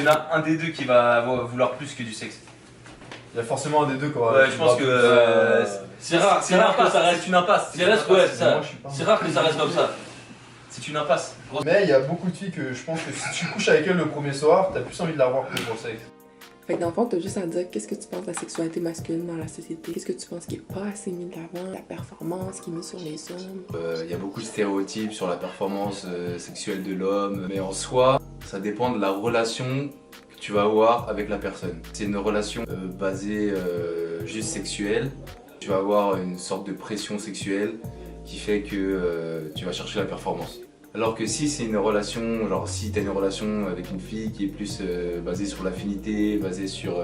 y en a un des deux qui va vouloir plus que du sexe. Il y a forcément un des deux qui aura. Ouais, je pense que C'est rare que ça reste. C'est une impasse. C'est reste, ouais, c'est ça. Moi, je suis pas- C'est rare que ça reste comme ça. C'est une impasse. Mais il y a beaucoup de filles que je pense que si tu couches avec elle le premier soir, t'as plus envie de la revoir que pour le sexe. Fait que dans le fond, t'as juste à dire qu'est-ce que tu penses de la sexualité masculine dans la société. Qu'est-ce que tu penses qui est pas assez mis de l'avant, la performance qui est mise sur les hommes. Il y a beaucoup de stéréotypes sur la performance sexuelle de l'homme, mais en soi, ça dépend de la relation que tu vas avoir avec la personne. C'est une relation basée juste sexuelle. Tu vas avoir une sorte de pression sexuelle qui fait que tu vas chercher la performance. Alors que si c'est une relation, genre si tu as une relation avec une fille qui est plus basée sur l'affinité, basée sur,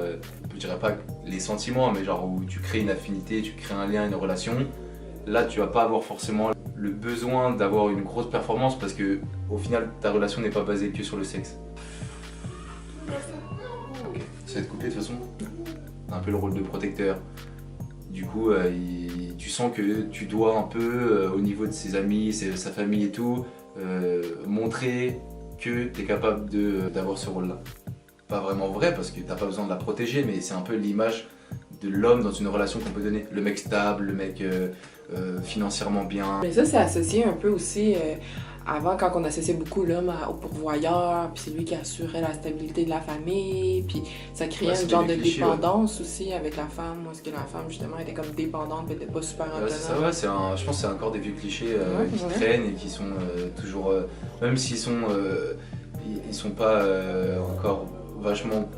je dirais pas les sentiments, mais genre où tu crées une affinité, tu crées un lien, une relation, là tu vas pas avoir forcément le besoin d'avoir une grosse performance parce que au final ta relation n'est pas basée que sur le sexe. Ok, ça va être coupé de toute façon. Un peu le rôle de protecteur. Du coup, tu sens que tu dois un peu, au niveau de ses amis, sa famille et tout, montrer que tu es capable d'avoir ce rôle-là. Pas vraiment vrai parce que t'as pas besoin de la protéger, mais c'est un peu l'image de l'homme dans une relation qu'on peut donner. Le mec stable, le mec financièrement bien. Mais ça, c'est associé un peu aussi. Avant, quand on associait beaucoup l'homme au pourvoyeur, puis c'est lui qui assurait la stabilité de la famille, puis ça créait Ouais, un genre de des clichés, dépendance aussi avec la femme, parce que la femme, justement, était comme dépendante, mais était pas super autonome. Ouais, c'est ça, ouais, je pense que c'est encore des vieux clichés qui ouais. traînent et qui sont toujours, même s'ils sont, ils sont pas encore vachement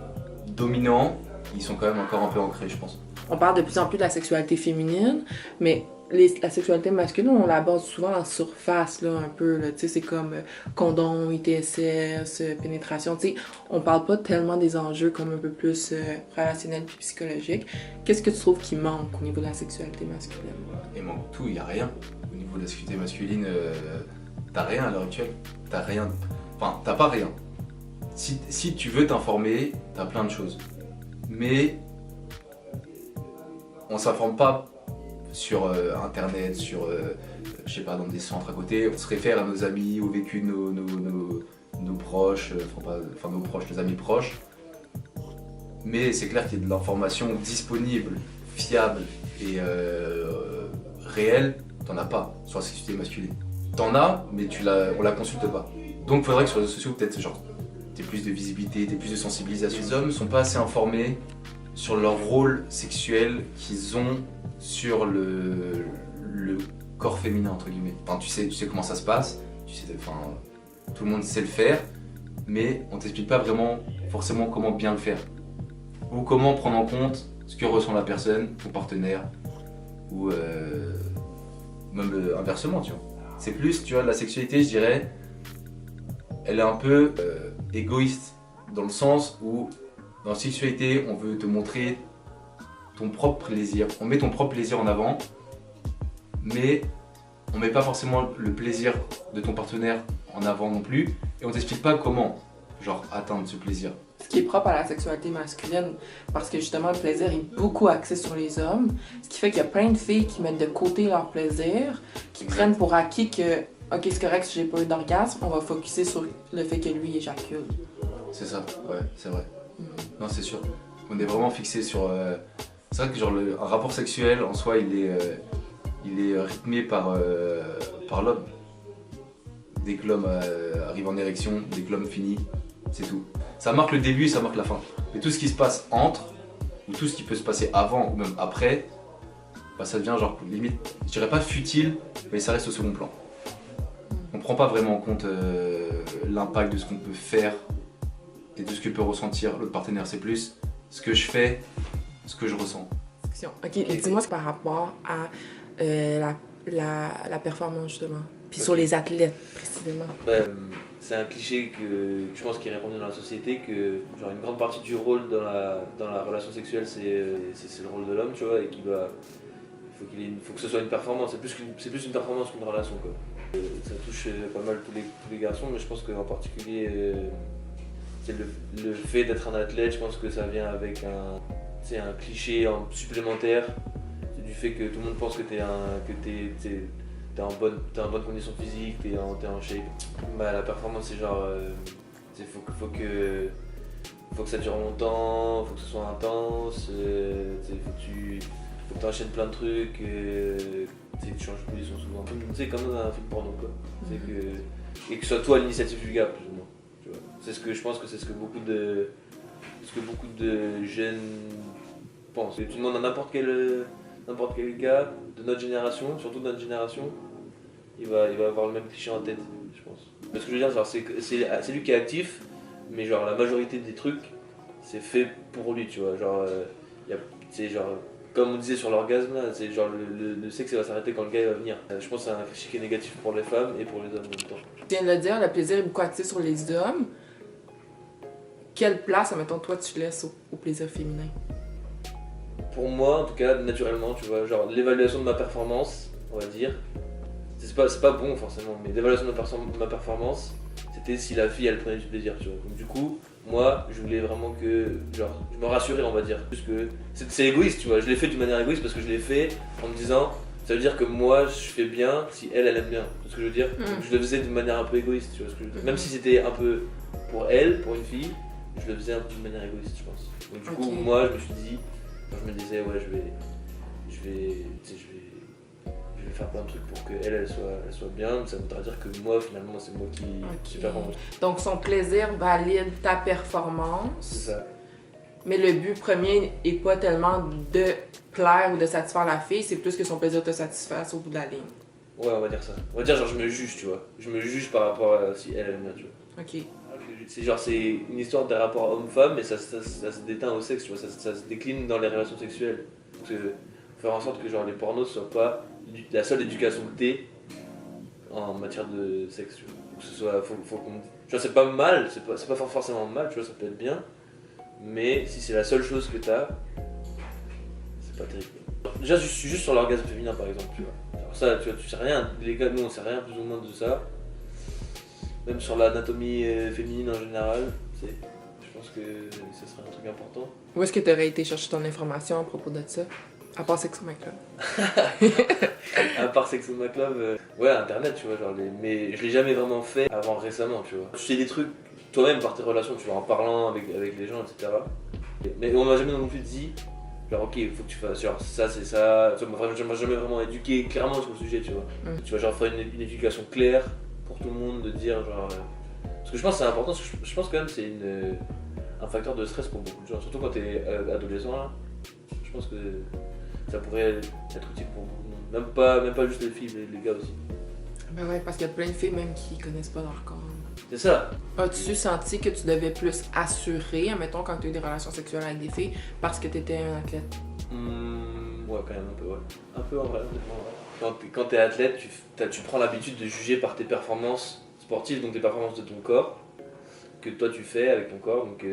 dominants, ils sont quand même encore un peu ancrés, je pense. On parle de plus en plus de la sexualité féminine, mais la sexualité masculine, on l'aborde souvent en surface, là, un peu. Tu sais, c'est comme condom, ITSS, pénétration. Tu sais, on parle pas tellement des enjeux comme un peu plus relationnels puis psychologiques. Qu'est-ce que tu trouves qui manque au niveau de la sexualité masculine? Il manque tout, il n'y a rien. Au niveau de la sexualité masculine, t'as rien à l'heure actuelle. T'as rien. Enfin, t'as pas rien. Si tu veux t'informer, t'as plein de choses. Mais on s'informe pas sur internet, sur je sais pas, dans des centres à côté. On se réfère à nos amis, au vécu de nos proches, enfin nos proches, nos amis proches. Mais c'est clair qu'il y a de l'information disponible, fiable et réelle, t'en as pas sur la sexualité masculine. T'en as, mais on la consulte pas. Donc il faudrait que sur les réseaux sociaux, peut-être genre, t'aies plus de visibilité, t'aies plus de sensibilisation. Les hommes sont pas assez informés sur leur rôle sexuel qu'ils ont sur le corps féminin, entre guillemets. Enfin, tu sais comment ça se passe, tout le monde sait le faire, mais on t'explique pas vraiment forcément comment bien le faire. Ou comment prendre en compte ce que ressent la personne, ton partenaire, ou même inversement, tu vois. C'est plus, tu vois, la sexualité, je dirais, elle est un peu égoïste, dans le sens où, dans la sexualité, on veut te montrer ton propre plaisir. On met ton propre plaisir en avant, mais on met pas forcément le plaisir de ton partenaire en avant non plus, et on t'explique pas comment, genre, atteindre ce plaisir. Ce qui est propre à la sexualité masculine, parce que justement le plaisir est beaucoup axé sur les hommes, ce qui fait qu'il y a plein de filles qui mettent de côté leur plaisir, qui prennent pour acquis que ok, c'est correct si j'ai pas eu d'orgasme, on va focuser sur le fait que lui éjacule. C'est ça, ouais, c'est vrai. Non, c'est sûr. On est vraiment fixé sur. C'est vrai que genre un rapport sexuel en soi, il est rythmé par l'homme. Dès que l'homme arrive en érection, dès que l'homme finit, c'est tout. Ça marque le début et ça marque la fin. Mais tout ce qui se passe entre, ou tout ce qui peut se passer avant ou même après, bah ça devient genre limite, je dirais pas futile, mais ça reste au second plan. On prend pas vraiment en compte l'impact de ce qu'on peut faire et de ce que peut ressentir l'autre partenaire. C'est plus ce que je fais, ce que je ressens. Ok, et dis-moi c'est par rapport à la performance justement, puis sur les athlètes précisément. C'est un cliché que je pense qui est répandu dans la société, que genre une grande partie du rôle dans la relation sexuelle c'est le rôle de l'homme, tu vois, et il faut que ce soit une performance. C'est plus une performance qu'une relation, quoi. Ça touche pas mal tous les garçons, mais je pense qu'en particulier c'est le fait d'être un athlète. Je pense que ça vient avec un cliché supplémentaire du fait que tout le monde pense que t'es en bonne condition physique, t'es en shape. Bah, la performance, c'est genre, faut faut que ça dure longtemps, faut que ce soit intense, faut que tu enchaînes plein de trucs, tu changes de position souvent. Comme dans un film porno quoi. Et que ce soit toi l'initiative du gars plus ou moins. Tu vois. Je pense que c'est ce que beaucoup de jeunes pensent. Et tu demandes à n'importe quel gars de notre génération, surtout de notre génération, il va avoir le même cliché en tête, je pense. Parce que je veux dire, genre, c'est lui qui est actif, mais genre la majorité des trucs, c'est fait pour lui, tu vois. Genre, comme on disait sur l'orgasme, là, c'est genre le sexe va s'arrêter quand le gars va venir. Je pense que c'est un cliché qui est négatif pour les femmes et pour les hommes en même temps. Tu viens de le dire, le plaisir est beaucoup axé sur les hommes. Quelle place, admettons, toi, tu laisses au plaisir féminin? Pour moi, en tout cas, naturellement, tu vois, genre l'évaluation de ma performance, on va dire, c'est pas bon forcément, mais l'évaluation de ma performance, c'était si la fille elle prenait du plaisir, tu vois. Donc du coup, moi, je voulais vraiment que, genre, je me rassurais, on va dire, plus que c'est égoïste, tu vois. Je l'ai fait d'une manière égoïste parce que je l'ai fait en me disant, ça veut dire que moi, je fais bien si elle aime bien. Tu vois ce que je veux dire? Donc je le faisais d'une manière un peu égoïste, tu vois ce que je veux dire. Même si c'était un peu pour elle, pour une fille, je le faisais un peu d'une manière égoïste, je pense. Donc du coup, moi, je me suis dit, je me disais, ouais, je vais faire plein de trucs pour qu'elle soit bien. Ça voudra dire que moi, finalement, c'est moi qui suis performant. Donc, son plaisir valide ta performance. C'est ça. Mais le but premier est pas tellement de plaire ou de satisfaire la fille, c'est plus que son plaisir te satisfasse au bout de la ligne. Ouais, on va dire ça. On va dire, genre, je me juge, tu vois. Je me juge par rapport à si elle aime bien, tu vois. Ok. C'est une histoire des rapports homme-femme, mais ça se déteint au sexe, tu vois, ça se décline dans les relations sexuelles. Donc, faire en sorte que genre, les pornos soient pas la seule éducation que t'aies en matière de sexe, tu vois. Que ce soit, faut qu'on... Tu vois, c'est pas mal, c'est pas forcément mal, tu vois, ça peut être bien, mais si c'est la seule chose que t'as, c'est pas terrible. Déjà, je suis juste sur l'orgasme féminin, par exemple, tu vois. Alors ça, tu vois, tu sais rien, les gars, nous on sait rien plus ou moins de ça. Même sur l'anatomie féminine en général, je pense que ce serait un truc important. Où est-ce que tu aurais été chercher ton information à propos de ça? À part Sexo McClub. À part Sexo McClub, ouais, internet, tu vois, genre mais je l'ai jamais vraiment fait avant récemment, tu vois. Tu sais des trucs toi-même par tes relations, tu vois, en parlant avec les gens, etc. Mais on m'a jamais non plus dit, genre, ok, il faut que tu fasses, genre, ça, c'est ça. Tu vois, je m'ai jamais vraiment éduqué clairement sur le sujet, tu vois. Tu vois, genre, faire une éducation claire pour tout le monde, de dire, genre. Parce que je pense que c'est important, parce que je pense quand même que c'est un facteur de stress pour beaucoup de gens, surtout quand t'es adolescent, là. Je pense que ça pourrait être utile pour beaucoup de monde. Même pas juste les filles, les gars aussi. Ben ouais, parce qu'il y a plein de filles même qui connaissent pas leur corps. C'est ça. As-tu senti que tu devais plus assurer, admettons, quand tu as eu des relations sexuelles avec des filles, parce que tu étais un athlète? Ouais, quand même un peu, ouais. Un peu en vrai, honnêtement, ouais. Quand t'es athlète, tu prends l'habitude de juger par tes performances sportives, donc tes performances de ton corps, que toi tu fais avec ton corps. Donc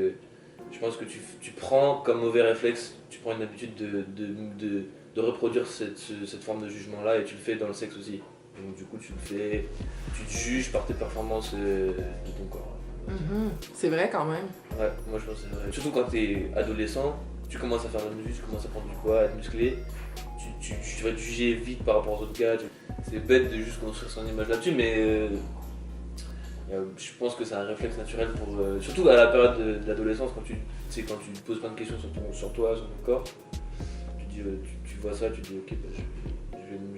je pense que tu prends comme mauvais réflexe, tu prends une habitude de reproduire cette forme de jugement-là, et tu le fais dans le sexe aussi. Donc du coup tu te juges par tes performances de ton corps. C'est vrai quand même. Ouais, moi je pense que c'est vrai. Surtout quand t'es adolescent, tu commences à faire de la muscu, tu commences à prendre du poids, à être musclé, tu vas te juger vite par rapport aux autres gars. C'est bête de juste construire son image là-dessus, mais je pense que c'est un réflexe naturel pour... surtout à la période de l'adolescence, quand tu te poses plein de questions sur toi, sur ton corps, tu vois ça, tu te dis ok, bah,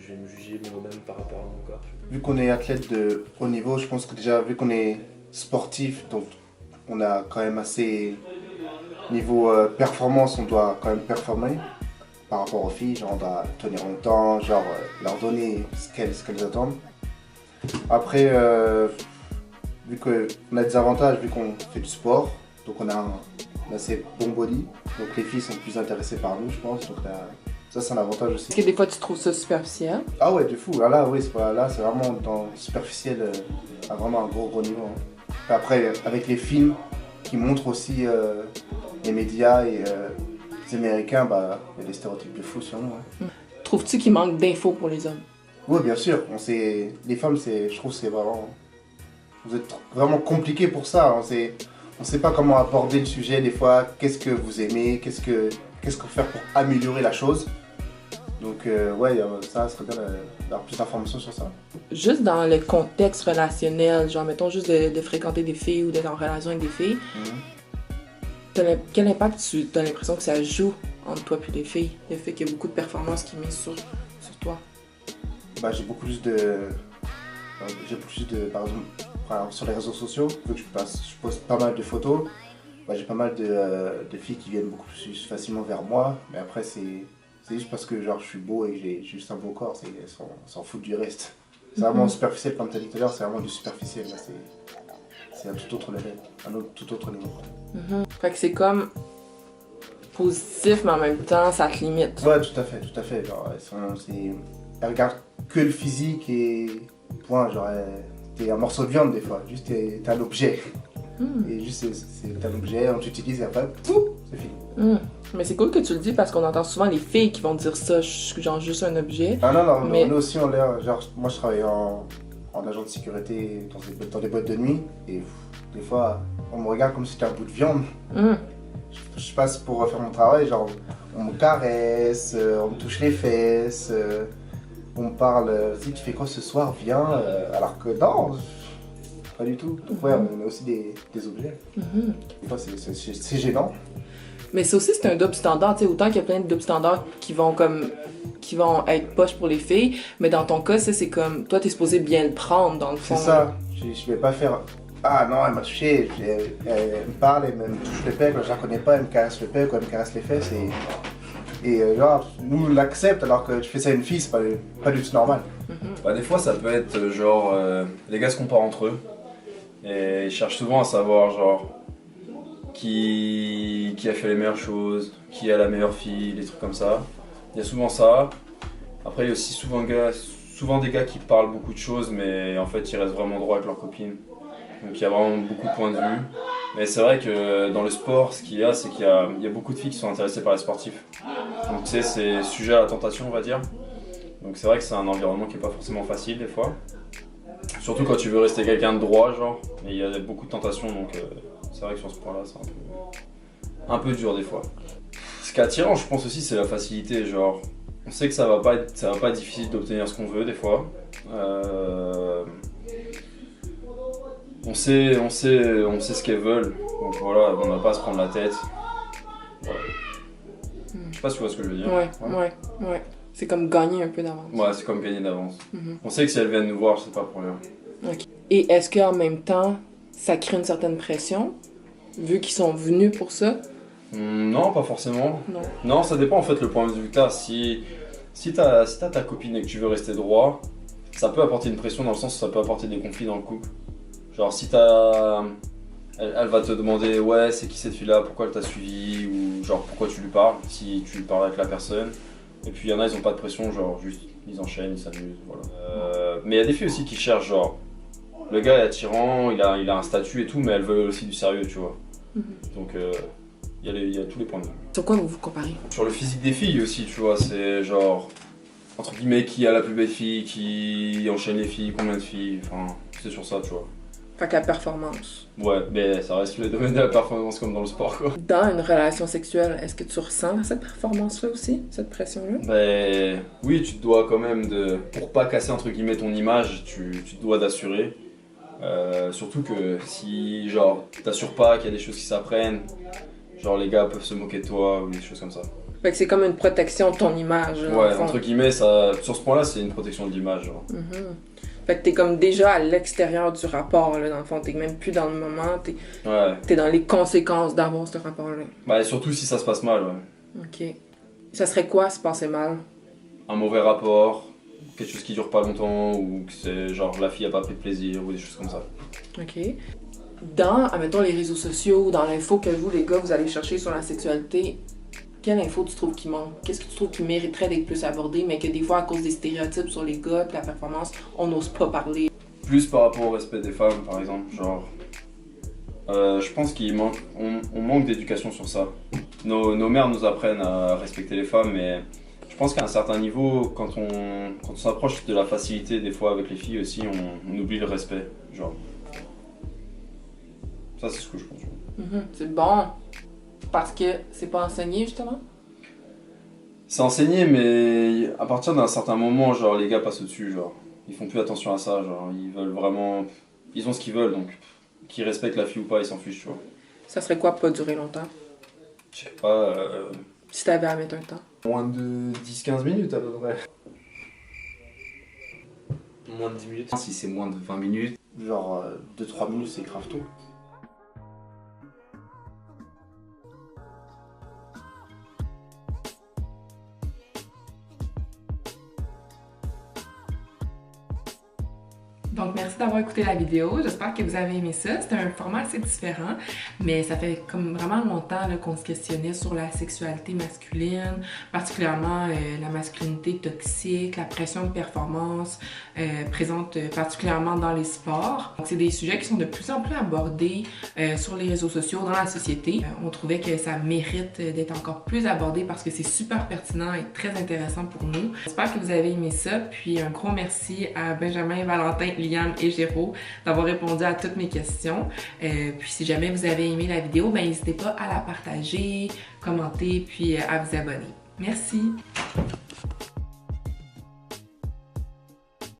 je vais me juger moi-même par rapport à mon corps. Vu qu'on est athlète de haut niveau, je pense que déjà, vu qu'on est sportif, donc on a quand même assez... Niveau performance, on doit quand même performer par rapport aux filles, genre on doit tenir longtemps, genre leur donner ce qu'elles attendent. Après, vu qu'on a des avantages, vu qu'on fait du sport, donc on a un assez bon body, donc les filles sont plus intéressées par nous, je pense, donc ça c'est un avantage aussi. Est-ce que des fois tu trouves ça superficiel? Ah ouais, du fou, là oui, c'est vraiment dans superficiel, à vraiment un gros niveau. Hein. Après, avec les films qui montrent aussi les médias et les Américains, bah, il y a des stéréotypes de fou sur nous. Hein. Trouves-tu qu'il manque d'infos pour les hommes? Oui, bien sûr. Les femmes, je trouve que c'est vraiment... Vous êtes vraiment compliqués pour ça. On sait pas comment aborder le sujet des fois. Qu'est-ce que vous aimez? Qu'est-ce qu'on faire pour améliorer la chose? Donc ouais, ça serait bien d'avoir plus d'informations sur ça. Juste dans le contexte relationnel, genre mettons juste de fréquenter des filles ou d'être en relation avec des filles, Quel impact tu as l'impression que ça joue entre toi et les filles? Le fait qu'il y a beaucoup de performances qui mettent sur toi. Bah, j'ai beaucoup plus de. Par exemple, sur les réseaux sociaux, vu que je poste pas mal de photos, bah, j'ai pas mal de filles qui viennent beaucoup plus facilement vers moi. Mais après, c'est juste parce que genre, je suis beau et que j'ai juste un beau corps, elles s'en foutent du reste. C'est vraiment superficiel, comme tu as dit tout à l'heure, c'est vraiment du superficiel. Là, c'est un tout autre level, tout autre niveau. Fait que c'est comme positif, mais en même temps, ça te limite. Ouais, tout à fait. Genre, elles regardent que le physique et point. Genre, t'es un morceau de viande des fois, juste t'es un objet. Et juste c'est un objet, on t'utilise et après, pouf, c'est fini. Mais c'est cool que tu le dis parce qu'on entend souvent les filles qui vont dire ça, genre juste un objet. Ah non, mais... nous aussi on l'air. Genre, moi je travaille en agent de sécurité dans des boîtes de nuit et des fois on me regarde comme si j'étais un bout de viande. Je passe pour faire mon travail, genre on me caresse, on me touche les fesses, on me parle, si tu fais quoi ce soir, viens, alors que non, pas du tout. Donc ouais, on a aussi des objets. Des fois c'est gênant. Mais ça aussi c'est un double standard, tu sais, autant qu'il y a plein de double standards qui vont être poches pour les filles, mais dans ton cas, c'est comme, toi t'es supposé bien le prendre dans le fond. C'est ça, je vais pas faire... Ah non, elle m'a touché, elle me parle, elle me touche le pec, je la connais pas, elle me caresse le pec ou elle me caresse les fesses et genre, nous on l'accepte alors que tu fais ça à une fille, c'est pas du tout normal. Bah, des fois ça peut être genre, les gars se comparent entre eux et ils cherchent souvent à savoir genre qui a fait les meilleures choses, qui a la meilleure fille, des trucs comme ça. Il y a souvent ça. Après il y a aussi souvent des gars qui parlent beaucoup de choses mais en fait ils restent vraiment droits avec leurs copines. Donc il y a vraiment beaucoup de points de vue. Mais c'est vrai que dans le sport, ce qu'il y a, c'est qu'il y a beaucoup de filles qui sont intéressées par les sportifs. Donc tu sais, c'est sujet à la tentation, on va dire. Donc c'est vrai que c'est un environnement qui est pas forcément facile des fois. Surtout quand tu veux rester quelqu'un de droit, genre. Et il y a beaucoup de tentations, donc c'est vrai que sur ce point-là, c'est un peu dur des fois. Ce qui est attirant, je pense aussi, c'est la facilité. Genre, on sait que ça va pas être difficile d'obtenir ce qu'on veut des fois. On sait ce qu'elles veulent, donc voilà, on n'a pas à se prendre la tête. Voilà. Je sais pas si tu vois ce que je veux dire. Ouais. C'est comme gagner un peu d'avance. Ouais, c'est comme gagner d'avance. On sait que si elles viennent nous voir, c'est pas pour rien. Okay. Et est-ce qu'en même temps, ça crée une certaine pression, vu qu'ils sont venus pour ça? Non, pas forcément. Non, ça dépend en fait le point de vue que t'as. Si t'as ta copine et que tu veux rester droit, ça peut apporter une pression dans le sens où ça peut apporter des conflits dans le couple. Genre si elle va te demander ouais c'est qui cette fille là, pourquoi elle t'a suivi ou genre pourquoi tu lui parles, si tu lui parles avec la personne. Et puis il y en a ils ont pas de pression, genre juste ils enchaînent, ils s'amusent, voilà. Mais il y a des filles aussi qui cherchent genre le gars est attirant, il a un statut et tout mais elle veut aussi du sérieux tu vois. Donc il y a tous les points de vue. Sur quoi vous comparez? Sur le physique des filles aussi tu vois, c'est genre entre guillemets qui a la plus belle fille, qui enchaîne les filles, combien de filles, enfin c'est sur ça tu vois. Fait que la performance. Ouais, mais ça reste le domaine de la performance comme dans le sport quoi. Dans une relation sexuelle, est-ce que tu ressens cette performance-là aussi, cette pression-là? Ben oui, tu te dois quand même pour pas casser entre guillemets ton image, tu te dois d'assurer. Surtout que si genre t'assures pas qu'il y a des choses qui s'apprennent, genre les gars peuvent se moquer de toi ou des choses comme ça. Fait que c'est comme une protection de ton image. Ouais, entre guillemets, ça, sur ce point-là, c'est une protection de l'image. Genre. Fait que t'es comme déjà à l'extérieur du rapport, là, dans le fond. T'es même plus dans le moment, t'es dans les conséquences d'avoir ce rapport-là. Bah, et surtout si ça se passe mal, ouais. Ok. Ça serait quoi se passer mal? Un mauvais rapport, quelque chose qui dure pas longtemps, ou que c'est genre la fille a pas pris de plaisir, ou des choses comme ça. Ok. Dans, admettons, les réseaux sociaux, dans l'info que vous, les gars, vous allez chercher sur la sexualité, quelle info tu trouves qui manque? Qu'est-ce que tu trouves qui mériterait d'être plus abordé, mais que des fois, à cause des stéréotypes sur les gars et la performance, on n'ose pas parler? Plus par rapport au respect des femmes, par exemple, genre... je pense on manque d'éducation sur ça. Nos mères nous apprennent à respecter les femmes, mais je pense qu'à un certain niveau, quand on s'approche de la facilité, des fois avec les filles aussi, on oublie le respect, genre. Ça, c'est ce que je pense. C'est bon. Parce que c'est pas enseigné, justement? C'est enseigné, mais à partir d'un certain moment, genre, les gars passent au-dessus, genre. Ils font plus attention à ça, genre, ils veulent vraiment... Ils ont ce qu'ils veulent, donc qu'ils respectent la fille ou pas, ils s'en fichent, tu vois. Ça serait quoi pas durer longtemps? Je sais pas, Si t'avais à mettre un temps. moins de 10-15 minutes à peu près. Moins de 10 minutes. Si c'est moins de 20 minutes, Genre 2-3 minutes, c'est grave tôt. Donc, merci d'avoir écouté la vidéo. J'espère que vous avez aimé ça. C'était un format assez différent, mais ça fait comme vraiment longtemps là, qu'on se questionnait sur la sexualité masculine, particulièrement la masculinité toxique, la pression de performance présente particulièrement dans les sports. Donc, c'est des sujets qui sont de plus en plus abordés sur les réseaux sociaux, dans la société. On trouvait que ça mérite d'être encore plus abordé parce que c'est super pertinent et très intéressant pour nous. J'espère que vous avez aimé ça. Puis un gros merci à Benjamin, Valentin, Liam et Géraud d'avoir répondu à toutes mes questions. Puis si jamais vous avez aimé la vidéo, ben n'hésitez pas à la partager, commenter, puis à vous abonner. Merci!